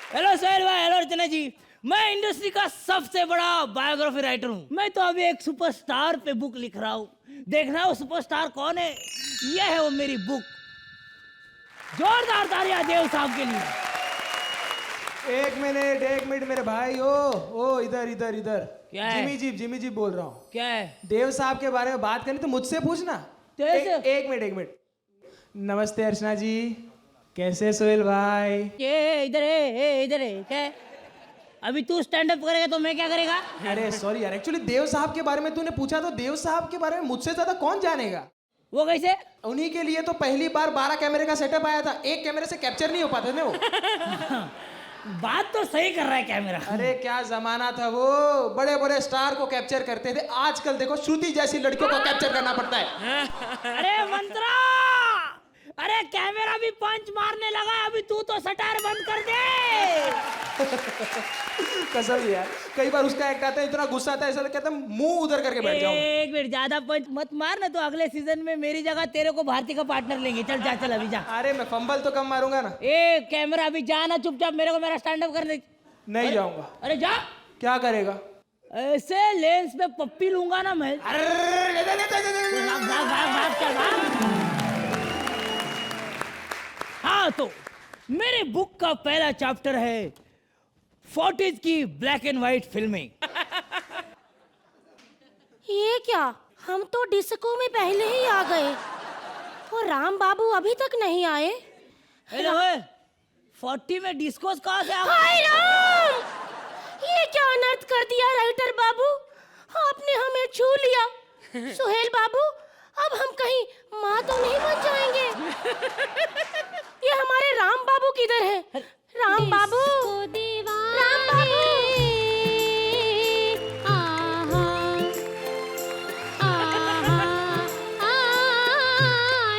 Hello Sohail भाई, hello अर्चना जी। मैं industry का सबसे बड़ा बायोग्राफी राइटर हूँ। मैं तो अभी एक सुपरस्टार पे बुक लिख रहा हूँ। देखना वो सुपरस्टार कौन है। यह है वो मेरी बुक। जोरदार तालियां देव साहब के लिए। एक मिनट मेरे भाई। ओ इधर इधर इधर। क्या है? जिमी जी बोल रहा हूँ। क्या है? देव साहब के बारे में बात करनी तो मुझसे पूछना। एक मिनट। नमस्ते अर्चना जी, कैसे सोहेल भाई? ये इधर है, इधर है। क्या है? अभी तू स्टैंड अप करेगा तो मैं क्या करेगा? अरे सॉरी यार, एक्चुअली देव साहब के बारे में तूने पूछा तो देव साहब के बारे में मुझसे ज्यादा कौन जानेगा। वो कैसे? उन्हीं के लिए तो पहली बार 12 कैमरे का सेटअप आया था। एक कैमरे से कैप्चर नहीं हो पाते ना वो। बात तो सही कर रहा है कैमरा। अरे क्या जमाना था वो, बड़े बड़े स्टार को कैप्चर करते थे। आजकल देखो श्रुति जैसी लड़कियों को कैप्चर करना पड़ता है। अरे मंत्रा, अरे कैमरा भी पंच मारने लगा। अभी तू तो सटार बंद कर दे। कसम यार, कई बार उसका एक्ट आता है, इतना गुस्सा आता है, ऐसा कहता है मुंह उधर करके बैठ जाओ। एक मिनट, ज्यादा पंच मत मार ना, तो अगले सीजन में मेरी जगह तेरे को भारती का पार्टनर लेंगे। चल जा, चल अभी जा। अरे मैं फंबल तो कम मारूंगा ना। ए कैमरा अभी जाना, चुपचाप मेरे को मेरा स्टैंड अप करने। नहीं जाऊंगा। अरे जा। क्या करेगा? ऐसे लेंस पे पप्पी लूंगा ना मैं। भाग भाग भाग भाग, चल भाग। हाँ तो मेरे बुक का पहला चैप्टर है 40s की ब्लैक एंड व्हाइट फिल्में। ये क्या, हम तो डिस्को में पहले ही आ गए और राम बाबू अभी तक नहीं आए। हेलो, 40 में डिस्कोस कहाँ से आ गए? हाय राम, ये क्या अनर्थ कर दिया राइटर बाबू, आपने हमें छू लिया। सुहेल बाबू, अब हम कहीं माँ तो नहीं बन जाएंगे। ये हमारे राम बाबू किधर है? राम बाबू, राम बाबू।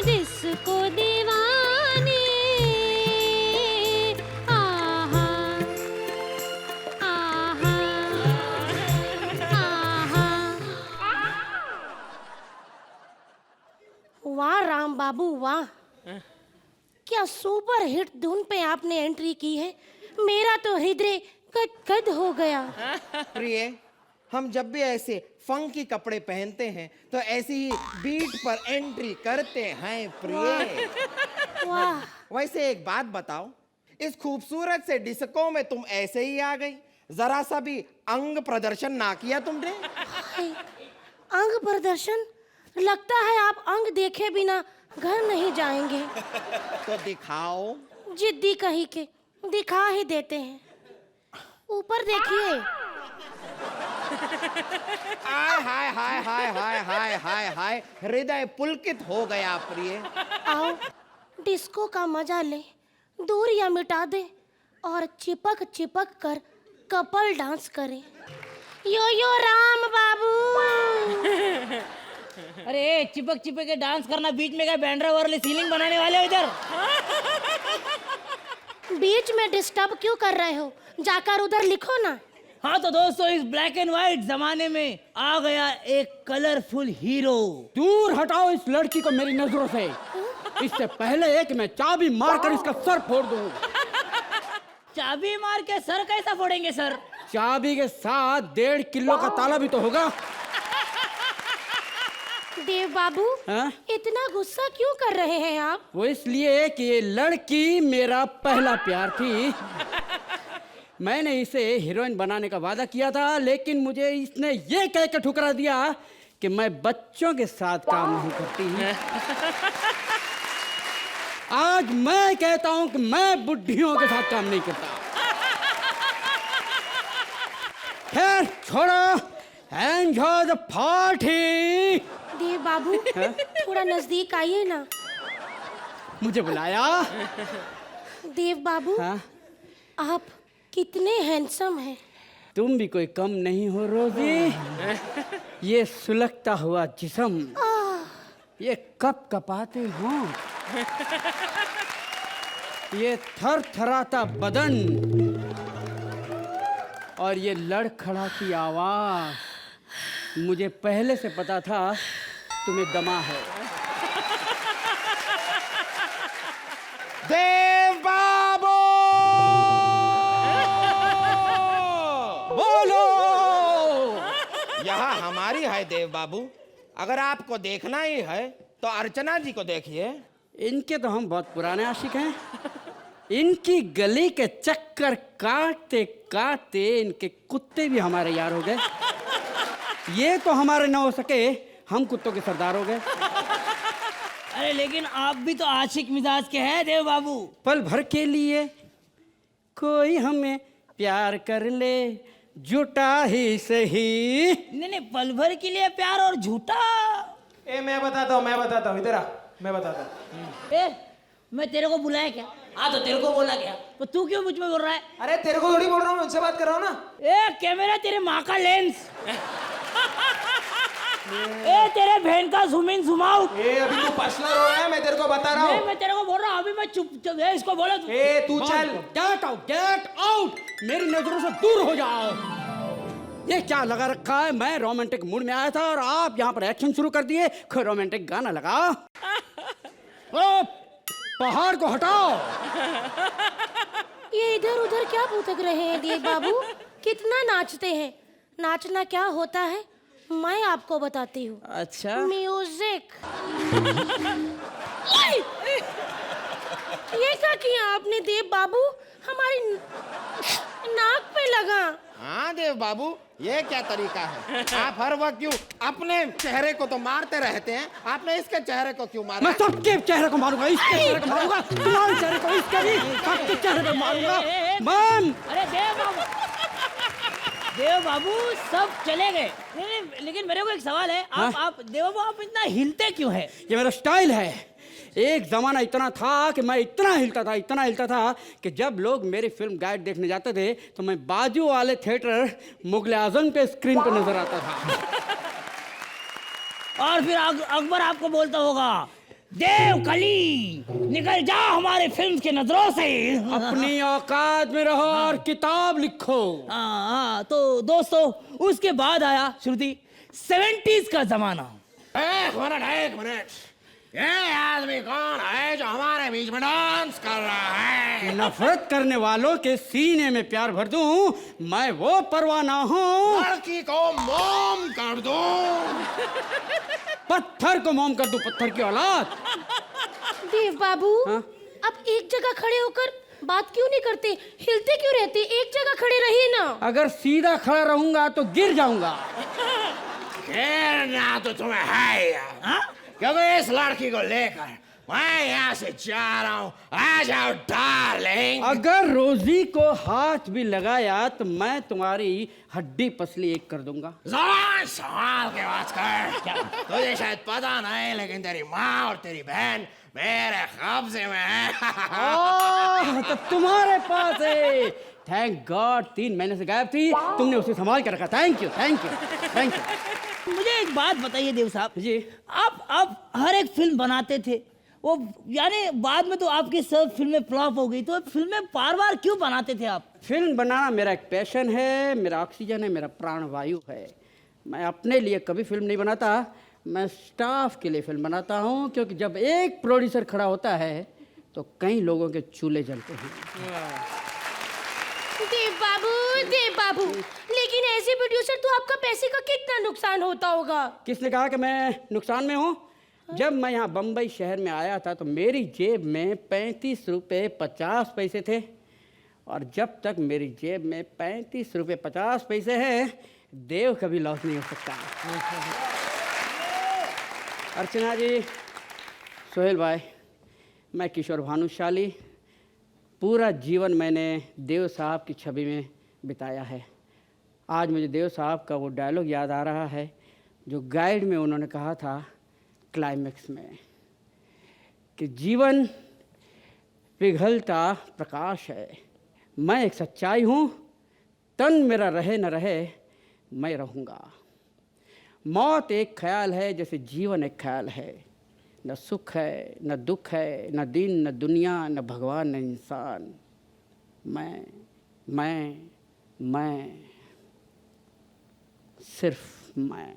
डिस्को दीवाने आहा आहा आहा। वाह राम बाबू वाह, क्या सुपर हिट धुन पे आपने एंट्री की है। मेरा तो हृदय गद हो गया। प्रिय, हम जब भी ऐसे फंकी कपड़े पहनते हैं तो ऐसी ही बीट पर एंट्री करते हैं प्रिय। वाह, वैसे एक बात बताओ, इस खूबसूरत से डिस्को में तुम ऐसे ही आ गई, जरा सा भी अंग प्रदर्शन ना किया तुमने? अंग प्रदर्शन? लगता है आप अंग देखे बिना घर नहीं जाएंगे। तो दिखाओ। जिद्दी कही के दिखा ही देते हैं। ऊपर देखिए। हाय हाय हाय हाय हाय हाय हाय हाय, हृदय पुलकित हो गया प्रिय। आओ डिस्को का मजा ले, दूरियां मिटा दे और चिपक चिपक कर कपल डांस करें। यो यो राम बाबू। अरे चिपक चिपक के डांस करना, बीच में क्या बैंड्रा वाले सीलिंग बनाने वाले हो इधर? बीच में डिस्टर्ब क्यों कर रहे हो, जाकर उधर लिखो ना। हाँ तो दोस्तों, इस ब्लैक एंड व्हाइट जमाने में आ गया एक कलरफुल हीरो। दूर हटाओ इस लड़की को मेरी नजरों से। इससे पहले एक मैं चाबी मारकर इसका सर फोड़ दूं। चाबी मार के सर कैसा फोड़ेंगे सर? चाबी के साथ 1.5 किलो का ताला भी तो होगा। देव बाबू, हाँ? इतना गुस्सा क्यों कर रहे हैं आप? वो इसलिए कि ये लड़की मेरा पहला प्यार थी। मैंने इसे हीरोइन बनाने का वादा किया था, लेकिन मुझे इसने ये कह के ठुकरा दिया कि मैं बच्चों के साथ काम नहीं करती। आज मैं कहता हूं कि मैं बुढ़ियों के साथ काम नहीं करता। फिर छोड़ो, एंजॉय द पार्टी। देव बाबू, थोड़ा नजदीक आइए ना। मुझे बुलाया? देव बाबू, हाँ? आप कितने हैंडसम हैं। तुम भी कोई कम नहीं हो रोजी। ये सुलगता हुआ जिस्म, ये कप कपाते हो, ये थर थराता बदन और ये लड़खड़ाती आवाज, मुझे पहले से पता था तुम्हें दमा है। देव बाबू! है देव बाबू, अगर आपको देखना ही है तो अर्चना जी को देखिए। इनके तो हम बहुत पुराने आशिक हैं। इनकी गली के चक्कर काटते काटते इनके कुत्ते भी हमारे यार हो गए। ये तो हमारे न हो सके, हम कुत्तों के सरदार हो गए। अरे लेकिन आप भी तो आशिक मिजाज के हैं देव बाबू। पल भर के लिए कोई हमें प्यार कर ले, झूठा ही सही। नहीं, पल भर के लिए प्यार और झूठा। मैं बताता हूँ, इधर आ, मैं बताता हूँ। मैं तेरे को बुलाया क्या? हाँ तो तेरे को बोला क्या? तो तू क्यों मुझ में बोल रहा है? अरे तेरे को थोड़ी बोल रहा हूँ, उनसे बात कर रहा हूँ ना। कैमरा तेरे माँ का लेंस। तेरे बहन का जूम इन जूम आउट। अभी तू पर्सनल हो रहा है, मैं तेरे को बता रहा हूँ। मैं तेरे को बोल रहा हूँ, अभी मैं चुप इसको बोला तू चल। गेट आउट, मेरी नजरों से दूर हो जाओ। ये क्या लगा रखा है? मैं रोमांटिक मूड में आया था और आप यहाँ पर एक्शन शुरू कर दिए। कोई रोमांटिक गाना लगाओ। ओ, पहाड़ को हटाओ। ये इधर उधर क्या भुतक रहे हैं देव बाबू? कितना नाचते हैं। नाचना क्या होता है मैं आपको बताती हूँ। अच्छा, म्यूजिक। ये क्या किया आपने देव बाबू? हमारी नाक पे लगा। हाँ देव बाबू, ये क्या तरीका है? आप हर वक्त क्यों अपने चेहरे को तो मारते रहते हैं, आपने इसके चेहरे को क्यों मारा? मैं सबके चेहरे को मारूंगा, इसके चेहरे को मारूंगा, तुम्हारे चेहरे को, इसके भी, सबके चेहरे को मारूंगा। मैम, अरे देव बाबू सब चले गए। लेकिन मेरे को एक सवाल है। आप देव बाबू, आप इतना हिलते क्यों है? ये मेरा स्टाइल है। एक जमाना इतना था कि मैं इतना हिलता था कि जब लोग मेरी फिल्म गाइड देखने जाते थे तो मैं बाजू वाले थिएटर मुगल आजम के स्क्रीन पर नजर आता था। और फिर अकबर आपको बोलता होगा, देव कली निकल जा हमारे फिल्म के नजरों से। अपनी औकात में रहो और किताब लिखो। हाँ, तो दोस्तों उसके बाद आया श्रुति 70s का जमाना। एक मिनट, ये आदमी कौन है जो हमारे बीच में डांस कर रहा है? नफरत करने वालों के सीने में प्यार भर दूं, मैं वो परवाना हूँ। लड़की को मोम कर दूं, पत्थर को मोम कर दूं, पत्थर की औलाद। देव बाबू, हाँ? अब एक जगह खड़े होकर बात क्यों नहीं करते? हिलते क्यों रहते? एक जगह खड़े रहिए ना। अगर सीधा खड़ा रहूंगा तो गिर जाऊंगा। गिरना तो तुम्हें है यार, क्योंकि इस लड़की को लेकर मैं यहाँ से जा रहा हूँ। आ जाओ डार्लिंग। अगर रोजी को हाथ भी लगाया तो मैं तुम्हारी हड्डी पसली एक कर दूंगा। जबान संभाल के बात कर। तुझे शायद पता नहीं, लेकिन तेरी माँ और तेरी बहन मेरे कब्जे में है। तो तुम्हारे पास है। थैंक गॉड, 3 महीने से गायब थी, तुमने उसे संभाल कर रखा। Thank you. मुझे एक बात बताइए देव साहब जी, आप हर एक फिल्म बनाते थे, वो यानी बाद में तो आपकी सब फिल्में फ्लॉप हो गई, तो फिल्में बार क्यों बनाते थे आप? फिल्म बनाना मेरा एक पैशन है, मेरा ऑक्सीजन है, मेरा प्राणवायु है। मैं अपने लिए कभी फिल्म नहीं बनाता, मैं स्टाफ के लिए फिल्म बनाता हूँ, क्योंकि जब एक प्रोड्यूसर खड़ा होता है तो कई लोगों के चूल्हे जलते हैं। देव बाबू, लेकिन ऐसे प्रोड्यूसर तो आपका पैसे का कितना नुकसान होता होगा? किसने कहा कि मैं नुकसान में हूँ? जब मैं यहाँ बम्बई शहर में आया था तो मेरी जेब में 35 रुपये 50 पैसे थे, और जब तक मेरी जेब में 35 रुपये 50 पैसे हैं, देव कभी लॉस नहीं हो सकता। अर्चना जी, सोहेल भाई, मैं किशोर भानुशाली, पूरा जीवन मैंने देव साहब की छवि में बिताया है। आज मुझे देव साहब का वो डायलॉग याद आ रहा है जो गाइड में उन्होंने कहा था क्लाइमेक्स में, कि जीवन पिघलता प्रकाश है, मैं एक सच्चाई हूँ, तन मेरा रहे न रहे मैं रहूँगा। मौत एक ख्याल है जैसे जीवन एक ख्याल है, न सुख है न दुख है, न दिन न दुनिया, न भगवान न इंसान, मैं सिर्फ मैं।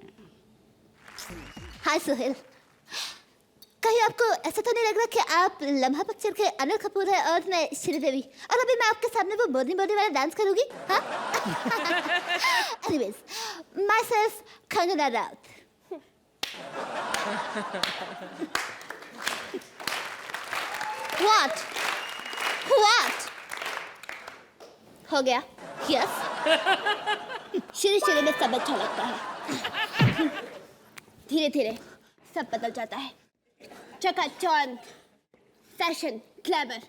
हाय सोहेल, कहीं आपको ऐसा तो नहीं लग रहा कि आप लम्हा पिक्चर के अनिल कपूर है और मैं श्रीदेवी, और अभी मैं आपके सामने वो मोदी मोदी वाला डांस करूँगी? हाँ? Anyways, myself Kangana Raut. What? What? हो गया? Yes. शुरू में सब अच्छा लगता है, धीरे धीरे सब बदल जाता है। चकाचौंध, फैशन, ग्लैमर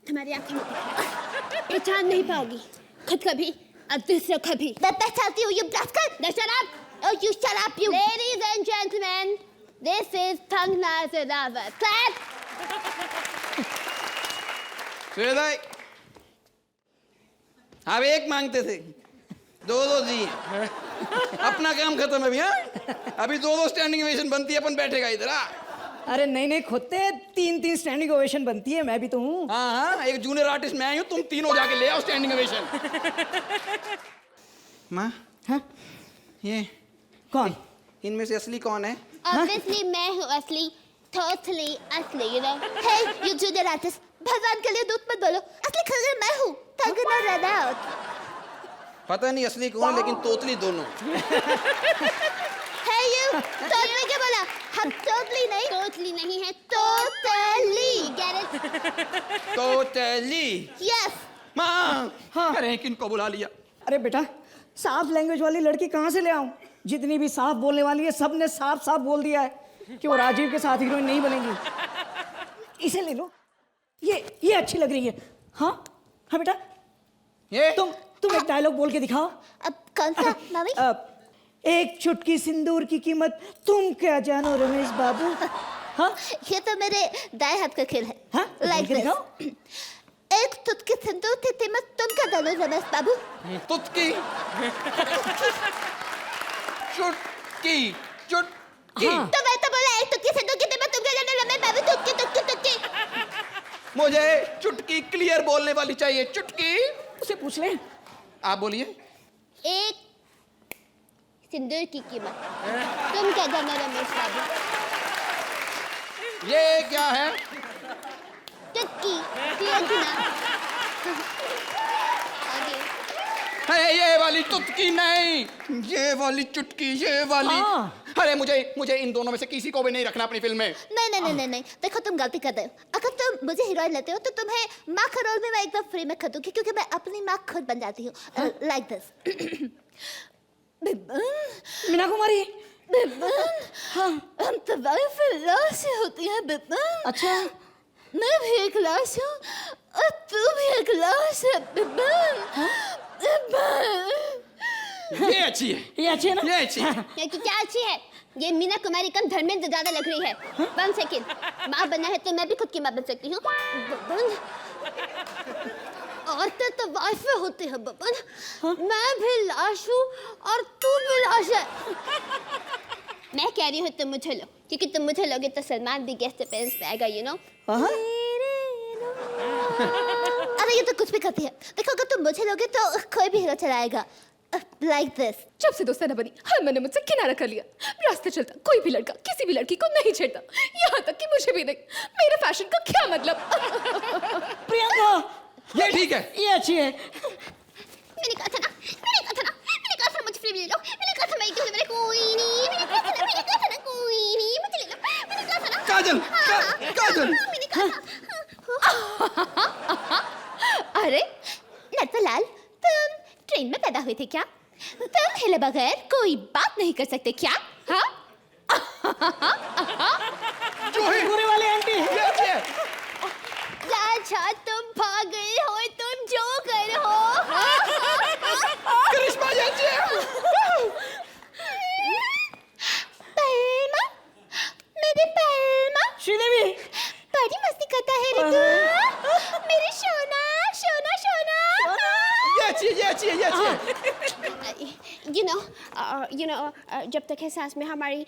तुम्हारी आंखें में दिख रहा है। पहचान नहीं पाओगी खुद कभी और दूसरों कभी। मैं पहचानती हूँ, you rascal! Now shut up! Oh, you shut up, you! Ladies and gentlemen, this is Pangna Zedava. Clap! Suhail भाई, आप एक मांगते थे, दो दिए। अपना काम खत्म है भैया। अभी दो स्टैंडिंग ओवेशन बनती है, अपन बैठेगा इधर। अरे नहीं खोते, 3 स्टैंडिंग ओवेशन बनती है, मैं भी तो हूँ। हाँ, एक जूनियर आर्टिस्ट मैं हूँ, तुम तीनों जाके ले आओ स्टैंडिंग ओवेशन। माँ, हाँ? ये कौन? इनमें से असली कौन है? Obviously मैं हूँ असली, totally असली, you know. Hey, you junior artist, भगवान के लिए दूध मत बोलो, असली खबर मैं हूँ, कंगना रनौत। पता नहीं असली कौन, लेकिन तोतली दोनों। Hey you, totally क्या बोला? हम totally नहीं है, totally, get it? तोतली। Yes. माँ, हाँ। अरे किनको बुला लिया? अरे बेटा, साफ लैंग्वेज वाली लड़की कहाँ से ले आऊं? जितनी भी साफ बोलने वाली है, सब ने साफ बोल दिया है कि वो राजीव के साथ हीरोइन नहीं बनेंगी। इसे ले लो, ये अच्छी लग रही है। हाँ बेटा, ये तुम एक डायलॉग बोल के दिखाओ। अब कौन सा मामी? एक चुटकी सिंदूर की कीमत तुम क्या जानो रमेश बाबू। हाँ, ये तो मेरे दाएं हाथ का खेल है। हाँ? Like बोल के this. दिखाओ। एक चुटकी सिंदूर की कीमत तुम क्या जानो रमेश बाबू? तुतकी, चुटकी। हाँ। तो मैं तो बोला एक चुटकी सिंदूर की कीमत तुम क्या जानो रमेश बाबू? तुतकी। मुझे चुटकी क्लियर बोलने वाली चाहिए, चुटकी। उसे पूछ ले। आप बोलिए। एक सिंदूर की कीमत तुम क्या जानो रमेश बाबू? ये क्या है? चुटकी, क्लियर थी ना? आगे। अरे ये वाली चुटकी नहीं, ये वाली चुटकी, ये वाली। हाँ। अरे मुझे इन दोनों में से किसी को भी नहीं रखना अपनी फिल्म में। नहीं, देखो तुम गलती कर रहे हो। अगर तुम मुझे हीरोइन लेते हो तो तुम्हें माँ का रोल में मैं एकदम फ्री में कर दूंगी, क्योंकि मैं अपनी माँ खुद बन जाती हूँ। Like this. मीना कुमारी। हाँ, हम तबाही फिल्म से होती हैं बिपिन। अच्छा, मैं भी एक लाश हूँ और तू भी एक लाश है बिपिन। ये अच्छी है, ये अच्छी है ना? ये अच्छी है। ये क्या अच्छी है? ये मीना कुमारी कम धर्मेंद्र ज्यादा लग रही है। 1 सेकेंड, माँ बनना है तो मैं भी खुद की माँ बन सकती हूँ। बबन, औरतें तो वाइफ होती है बबन। मैं भी लाश हूँ और तू भी लाश है। मैं कह रही हूँ तुम मुझे लो, क्योंकि तुम मुझे लोगे तो सलमान भी गेस्ट अपीयरेंस पे आएगा, यू नो। अरे ये तो कुछ भी करती है। देखो अगर तुम मुझे लोगे तो कोई भी हीरो चलाएगा। Like this. जब से दोस्ताना बनी हर मैंने मुझसे किनारा कर लिया। रास्ते चलता कोई भी लड़का किसी भी लड़की को नहीं छेड़ता, यहाँ तक कि मुझे भी नहीं। मेरे फैशन का क्या मतलब? प्रियंका, ये ठीक है, ये अच्छी है। मैंने कहा था मुझे फ्री ले लो। मैंने कहा था मैं क्यों मेरे कोई नहीं। मैंने कहा था ना कोई नहीं, मुझे ले लो। मैंने कहा था ना काजल, काजल। मैंने कहा था। अरे नटवरलाल, तुम ट्रेन में पैदा हुए थे क्या? तुम हिले बगैर कोई बात नहीं कर सकते क्या? हाँ? जो है पूरे वाले आंटी। ये अच्छी है। अच्छा तुम भाग गए हो, तुम जो कर हो। करिश्मा ये अच्छी है। परमा, मेरी परमा। श्रीदेवी। बड़ी मस्ती करता है रे तू। मेरी सोना। ये अच्छी है। You know, जब तक है सांस में हमारी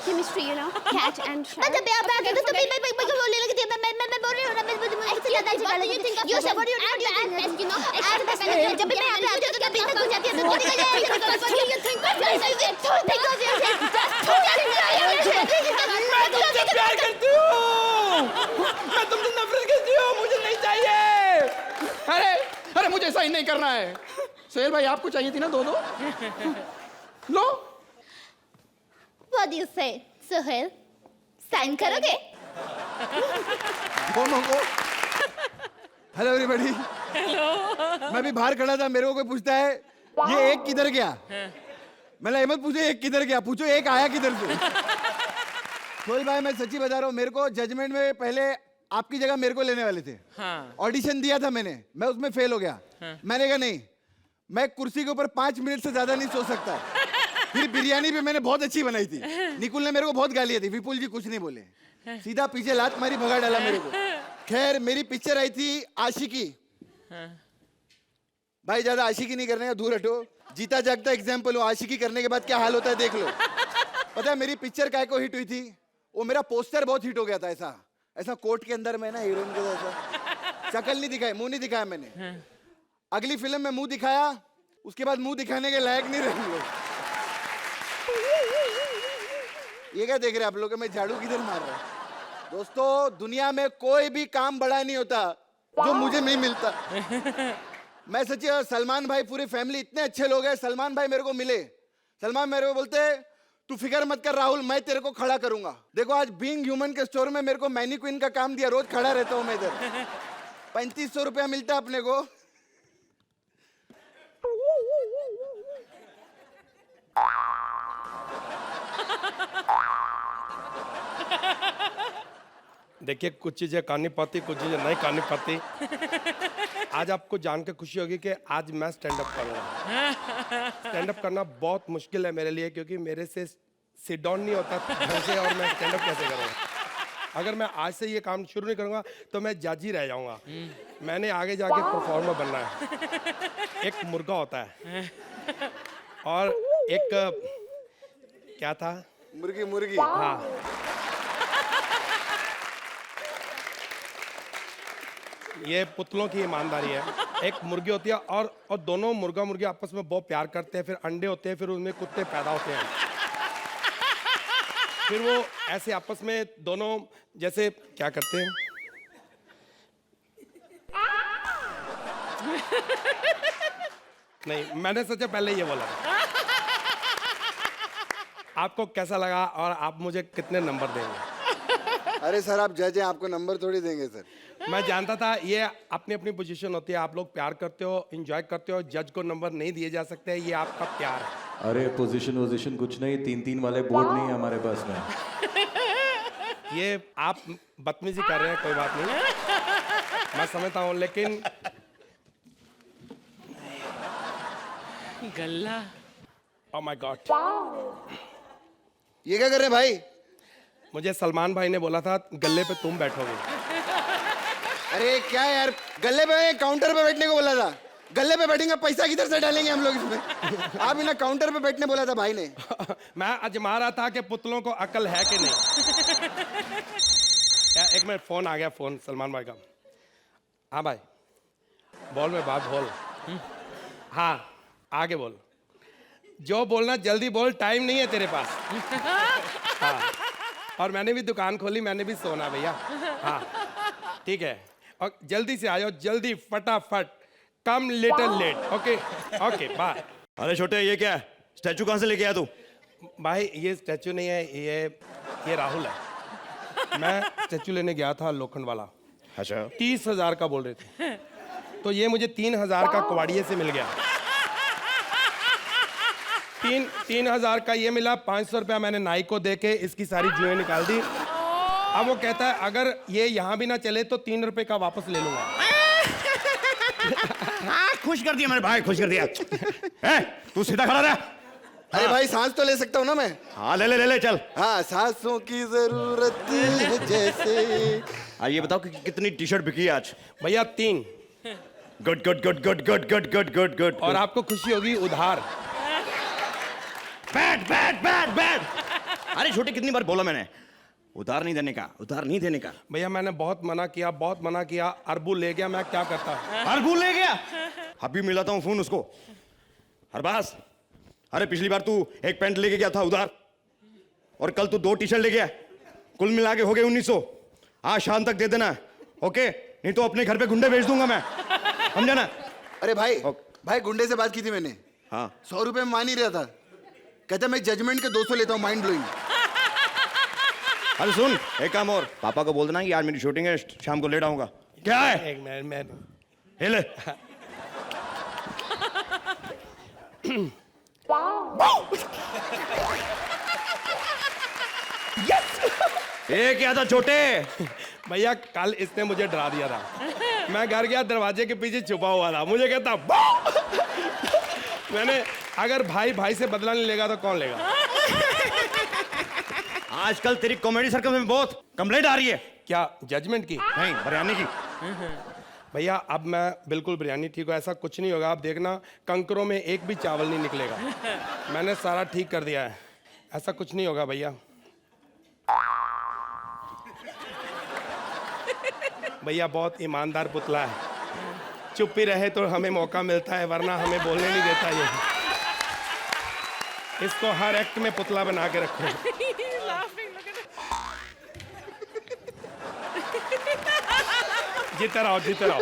chemistry, you know, cat and shark. जब आप आगे तो मैं बोलने लगी थी। मैं बोल रही हूँ ना, मैं मुझे ज्यादा अच्छा लगा। You said what you think, you know, जब मैं आगे आती हूँ तो कभी तक हो जाती है तो कभी प्यार करती हूँ, मैं तुमसे नफरत करती हूँ, मुझे नहीं चाहिए। अरे मुझे सही नहीं करना है। सुहेल भाई आपको चाहिए थी ना 2-2? लो। व्हाट डू यू से सुहेल? साइन करोगे? दोनों को। Hello everybody. हेलो। मैं भी बाहर खड़ा था, मेरे को कोई पूछता है ये एक किधर गया? मैंने मत पूछो एक किधर गया, पूछो एक आया किधर से। सोहेल भाई मैं सच्ची बता रहा हूँ, मेरे को जजमेंट में पहले आपकी जगह मेरे को लेने वाले थे। ऑडिशन दिया था मैंने, मैं उसमें फेल हो गया। मैंने कहा नहीं, मैं कुर्सी के ऊपर 5 मिनट से ज्यादा नहीं सो सकता। फिर बिरयानी भी मैंने बहुत अच्छी बनाई थी। निकुल ने मेरे को बहुत गालियां दी, विपुल जी कुछ नहीं बोले, सीधा पीछे लात मारी, भगा डाला मेरे को। खैर मेरी पिक्चर आई थी आशिकी। भाई ज्यादा आशिकी नहीं करने का, दूर हटो। जीता जागता एग्जाम्पल हो, आशिकी करने के बाद क्या हाल होता है देख लो। पता है मेरी पिक्चर काय को हिट हुई थी? वो मेरा पोस्टर बहुत हिट हो गया था। ऐसा ऐसा कोट के अंदर मैं ना हीरोइन के जैसा, शक्ल नहीं दिखाई, मुंह नहीं दिखाया मैंने। अगली फिल्म में मुंह दिखाया, उसके बाद मुंह दिखाने के लायक नहीं रहे लोग। ये क्या देख रहे हैं आप लोग, मैं झाड़ू किधर मार रहा हूं? दोस्तों दुनिया में कोई भी काम बड़ा नहीं होता जो मुझे नहीं मिलता। मैं सच्ची, सलमान भाई पूरी फैमिली इतने अच्छे लोग हैं। सलमान भाई मेरे को मिले, सलमान मेरे को बोलते तू फिक्र मत कर राहुल, मैं तेरे को खड़ा करूंगा। देखो आज बीइंग ह्यूमन के स्टोर में मेरे को मैनीक्वीन का काम दिया, रोज खड़ा रहता हूं मैं इधर। 3500 रुपया मिलता है अपने को। देखिए कुछ चीजें करनी पड़ती, कुछ चीजें नहीं करनी पड़ती। आज आपको जान के खुशी होगी कि आज मैं स्टैंड अप करूंगा। स्टैंड अप करना बहुत मुश्किल है मेरे लिए, क्योंकि मेरे से सिट डाउन नहीं होता ढंग से, और मैं स्टैंड अप कैसे करूंगा? अगर मैं आज से ये काम शुरू नहीं करूंगा तो मैं जज ही रह जाऊंगा। मैंने आगे जाके परफॉर्मर बनना है। एक मुर्गा होता है और एक क्या था, मुर्गी। मुर्गी, हाँ। ये पुतलों की ईमानदारी है। एक मुर्गी होती है और दोनों मुर्गा मुर्गी आपस में बहुत प्यार करते हैं, फिर अंडे होते हैं, फिर उनमें कुत्ते पैदा होते हैं। फिर वो ऐसे आपस में दोनों जैसे क्या करते हैं, नहीं मैंने सोचा पहले ये बोला। आपको कैसा लगा और आप मुझे कितने नंबर देंगे? अरे सर आप जज हैं, आपको नंबर थोड़ी देंगे सर। मैं जानता था ये अपनी अपनी पोजीशन होती है। आप लोग प्यार करते हो, एंजॉय करते हो, जज को नंबर नहीं दिए जा सकते, ये आपका प्यार है। अरे पोजीशन कुछ नहीं, 3-3 वाले बोर्ड नहीं है हमारे पास में। ये आप बदतमीजी कर रहे हैं, कोई बात नहीं, मैं समझता हूँ, लेकिन गल्ला, ओह माय गॉड, ये क्या कर रहे हैं भाई? मुझे सलमान भाई ने बोला था गले पे तुम बैठोगे। अरे क्या यार, गले पे काउंटर पे बैठने को बोला था। गले पे बैठेंगे, पैसा किधर से डालेंगे हम लोग इसमें? आप बिना काउंटर पे बैठने बोला था भाई ने। मैं आजमा रहा था कि पुतलों को अकल है कि नहीं। एक मिनट, फोन आ गया, फोन सलमान भाई का। हाँ भाई बोल, में बात बोल। हाँ आगे बोल, जो बोलना जल्दी बोल, टाइम नहीं है तेरे पास। हाँ, और मैंने भी दुकान खोली, मैंने भी सोना भैया। हाँ ठीक है, और जल्दी से आयो, जल्दी फटाफट, come little late. Okay okay bye. अरे छोटे ये क्या है, स्टैचू कहाँ से लेके आया तू? भाई ये स्टैचू नहीं है, ये राहुल है। मैं स्टैचू लेने गया था लोखंड वाला। अच्छा, 30,000 का बोल रहे थे, तो ये मुझे 3,000 का कवाड़िए से मिल गया। 3,000 का ये मिला। 500 रुपया मैंने नाई को दे के इसकी सारी जुएं निकाल दी। अब वो कहता है अगर ये यहाँ भी ना चले तो 3 रुपए का वापस ले लूंगा। खुश कर दिया मेरे भाई, खुश कर दिया। तू सीधा खड़ा रहा। अरे भाई सांस तो ले सकता हूँ ना मैं? हाँ ले चल। हाँ, सांसों की जरूरत है जैसे। ये बताओ कि कितनी टी शर्ट बिकी आज? भैया 3। Good good good good good good good good good. और आपको खुशी होगी, उधार। बैठ बैठ बैठ बैठ। अरे छोटे, कितनी बार बोला मैंने उधार नहीं देने का, उधार नहीं देने का। भैया मैंने बहुत मना किया, बहुत मना किया। अरबू ले गया, मैं क्या करता। अरबू ले गया? अभी मिलाता हूँ फोन उसको। अरबाज, अरे पिछली बार तू एक पैंट लेके गया था उधार, और कल तू 2 टी शर्ट ले गया, कुल मिला के हो गए 1900। आज शाम तक दे देना, ओके? नहीं तो अपने घर पे गुंडे भेज दूंगा मैं, समझा ना? अरे भाई, भाई गुंडे से बात की थी मैंने। हाँ, 100 रुपए में मान ही रहा था। कहता मैं जजमेंट के 200 लेता हूँ, माइंड ब्लोइंग। अरे सुन, एक काम और, पापा को बोल देना कि आज मेरी शूटिंग है, शाम को लेट आऊंगा। क्या है? एक मैं हिले। ये क्या था छोटे? भैया कल इसने मुझे डरा दिया था। मैं घर गया, दरवाजे के पीछे छुपा हुआ था, मुझे कहता मैंने अगर भाई भाई से बदला नहीं लेगा तो कौन लेगा? आजकल तेरी कॉमेडी सर्कल में बहुत कंप्लेंट आ रही है। क्या जजमेंट की? नहीं, बिरयानी की। भैया अब मैं बिल्कुल बिरयानी ठीक हो, ऐसा कुछ नहीं होगा। आप देखना कंकरों में एक भी चावल नहीं निकलेगा। मैंने सारा ठीक कर दिया है, ऐसा कुछ नहीं होगा भैया। भैया बहुत ईमानदार पुतला है, चुप ही रहे तो हमें मौका मिलता है, वरना हमें बोलने नहीं देता ये। इसको हर एक्ट में पुतला बना के रखो। जीते रहो, जीते रहो।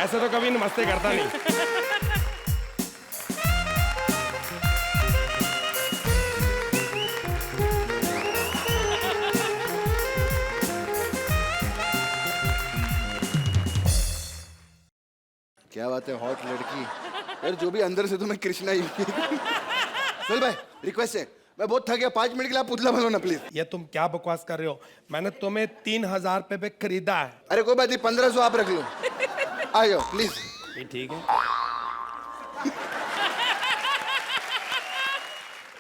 ऐसे तो कभी नमस्ते करता नहीं। क्या बात है, हॉट लड़की यार, जो भी अंदर से तो मैं कृष्णा ही। चल भाई, रिक्वेस्ट है, मैं बहुत थक गया, 5 मिनट के लिए आप पुतला बनो ना प्लीज। ये तुम क्या बकवास कर रहे हो? मैंने तुम्हें 3000 रुपए पे खरीदा है। अरे कोई बात नहीं, 1500 आप रख लो। आ जाओ प्लीज। ये ठीक है।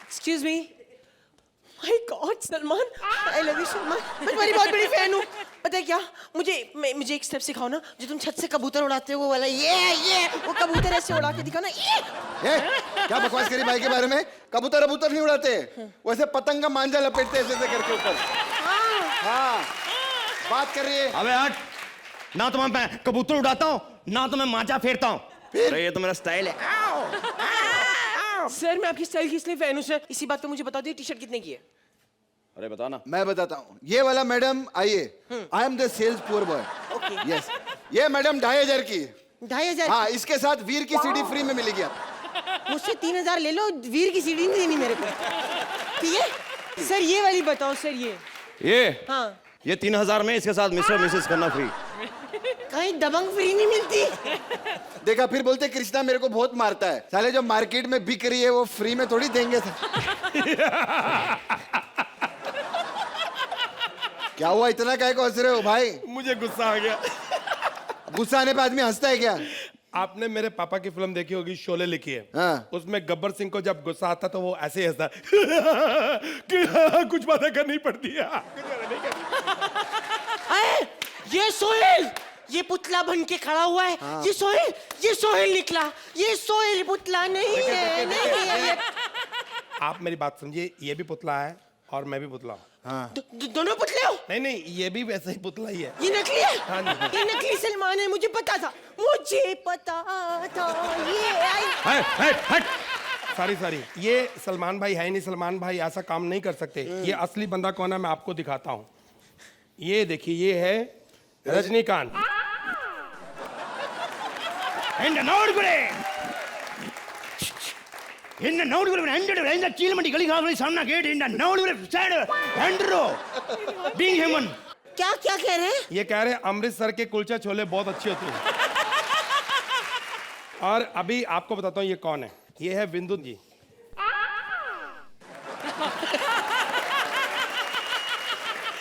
Excuse me. My God Salman, I love you Salman, मैं तुम्हारी बहुत बड़ी फैन हूँ। पता है क्या, मुझे एक स्टेप सिखाओ ना, जो तुम छत से कबूतर उड़ाते हो वो वाला। ये वो कबूतर ऐसे उड़ा के दिखाना। ये क्या बकवास करी भाई के बारे में? कबूतर नहीं उड़ाते, वैसे पतंग का मांझा लपेटते ऐसे करके ऊपर। हाँ, बात कर रही है। अबे हट, ना तो मैं कबूतर उड़ाता हूँ, ना तो मैं मांझा फेरता हूँ। अरे ये तो मेरा स्टाइल है। सर मैं आपकी स्टाइल की इसलिए फैन हूँ सर। इसी बात पे मुझे बता दो, टी शर्ट कितने की है? अरे बता ना। मैं बताता हूँ, ये वाला मैडम आइए, I am the sales poor boy. Yes, ये मैडम 2500 की। 2500? हाँ, इसके साथ वीर की सीडी फ्री में मिलेगी आप। मुझसे 3000 ले लो, वीर की सीढ़ी नहीं देनी मेरे को, ठीक है? सर ये वाली बताओ सर। ये हाँ, ये 3000 में इसके साथ मिस्टर मिसेस करना फ्री। कहीं दबंग फ्री नहीं मिलती? देखा, फिर बोलते कृष्णा मेरे को बहुत मारता है। साले जो मार्केट में बिक रही है वो फ्री में थोड़ी देंगे सर। क्या हुआ, इतना काहे को हंस रहे हो भाई? मुझे गुस्सा आ गया। गुस्सा आने पे आदमी हंसता है क्या? आपने मेरे पापा की फिल्म देखी होगी, शोले लिखी है। हाँ। उसमें गब्बर सिंह को जब गुस्सा आता तो वो ऐसे ही हंसता कि कुछ बातें करनी पड़ती है। ये सोहेल, ये पुतला बन के खड़ा हुआ है। हाँ। ये सोहेल निकला। ये सोहेल पुतला नहीं है, नहीं है। आप मेरी बात समझिए, ये भी पुतला है और मैं भी पुतला हूँ। हाँ। दोनों पुतले हो? नहीं, ये भी वैसे ही पुतला ही है। ये नकली है? हाँ जी। ये नकली सलमान है, मुझे पता था। सॉरी, ये सलमान भाई है नहीं। सलमान भाई ऐसा काम नहीं कर सकते। ये असली बंदा कौन है मैं आपको दिखाता हूँ। ये देखिए, ये है रजनीकांत। चीलमंडी गली सामना गेट क्या कह रहे हैं? ये कह रहे हैं अमृतसर के कुलचे छोले बहुत अच्छे होते हैं। और अभी आपको बताता हूँ ये कौन है। ये है बिंदु जी।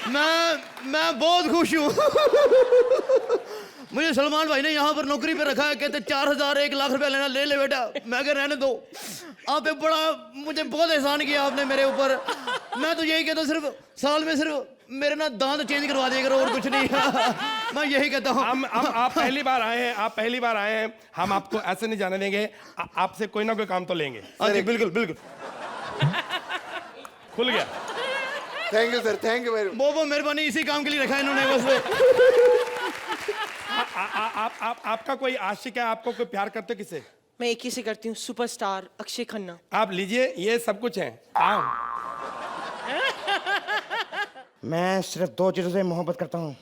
मैं बहुत खुश हूँ। मुझे सलमान भाई ने यहाँ पर नौकरी पे रखा है। कहते 4000 1 लाख रुपया लेना, ले बेटा। मैं कह रहने दो, आप पे बड़ा मुझे बहुत एहसान किया आपने मेरे ऊपर। मैं तो यही कहता हूँ, सिर्फ साल में सिर्फ मेरे ना दांत चेंज करवा दिया करो, और कुछ नहीं। मैं यही कहता हूँ। आप पहली बार आए हैं, हम आपको ऐसे नहीं जाने देंगे। आपसे कोई ना कोई काम तो लेंगे। हाँ जी, बिल्कुल। खुल गया। Thank you sir, thank you very much. बहुत मेहरबानी, इसी काम के लिए रखा है इन्होंने बस। आपका कोई आशिक है? आपको कोई प्यार करते किसे? मैं एक ही से करती हूँ, सुपरस्टार अक्षय खन्ना। आप लीजिए, ये सब कुछ है। मैं सिर्फ 2 चीजों से मोहब्बत करता हूँ,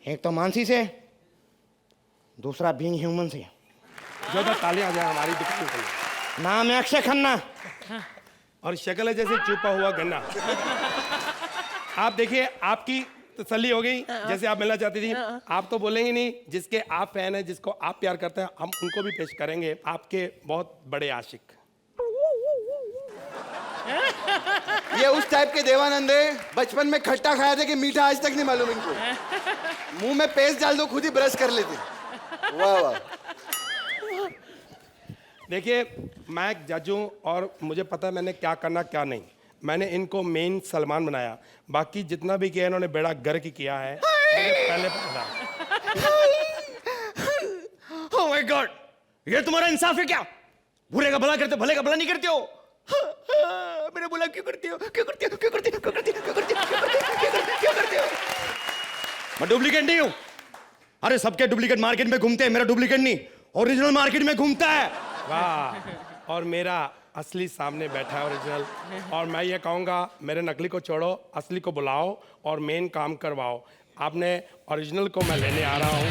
एक तो मानसी से, दूसरा बीइंग ह्यूमन से। जो तालियां आ जाए हमारी दुकान पे। नाम है अक्षय खन्ना। और शक्ल है जैसे छुपा हुआ गन्ना। आप देखिए, आपकी तसल्ली हो गई, जैसे आप मिलना चाहती थी। आप तो बोलेंगे नहीं, जिसके आप फैन हैं, जिसको आप प्यार करते हैं, हम उनको भी पेश करेंगे, आपके बहुत बड़े आशिक। ये उस टाइप के देवानंद है, बचपन में खट्टा खाया था कि मीठा आज तक नहीं मालूम इनको। मुंह में पेस्ट डाल दो, खुद ही ब्रश कर लेते। वाह वाह। देखिए, मैं एक जज हूं और मुझे पता है मैंने क्या करना क्या नहीं। मैंने इनको मेन सलमान बनाया, बाकी जितना भी किया इन्होंने बेड़ा गर्क ही किया है, मुझे पहले पता। ओह माय गॉड, ये तुम्हारा इंसाफ है क्या? बुरे का भला करते, भले का भला नहीं करते हो। मेरा भला क्यों करते हो? क्यों करते हो? क्यों करते हो? क्यों करते हो? क्यों करते हो? क्यों करते हो? क्यों करते हो? मैं डुप्लीकेट नहीं हूं। अरे सबके डुप्लीकेट मार्केट में घूमते हैं, मेरा डुप्लीकेट नहीं, ओरिजिनल मार्केट में घूमता है। वाह, और मेरा असली सामने बैठा है ओरिजिनल। और मैं ये कहूँगा, मेरे नकली को छोड़ो, असली को बुलाओ और मेन काम करवाओ। आपने ओरिजिनल को मैं लेने आ रहा हूँ।